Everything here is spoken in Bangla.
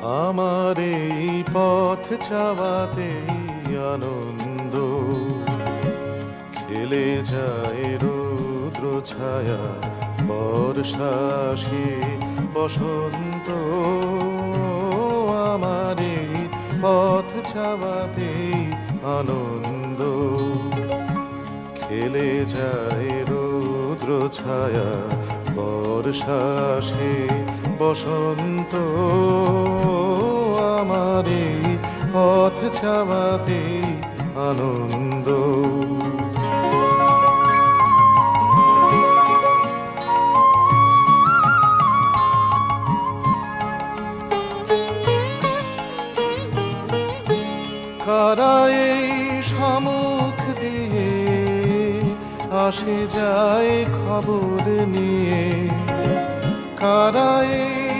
আমার এই পথ চাওয়াতেই আনন্দ, খেলে যায় রৌদ্র ছায়া, বর্ষা আসে বসন্ত। আমার এই পথ চাওয়াতেই আনন্দ, খেলে যায় রৌদ্র ছায়া, বর্ষা আসে বসন্ত। আমার এই পথ চাওয়াতেই আনন্দ। কারা এই সম্মুখ দিয়ে আসে যায় খবর নিয়ে, কারা এই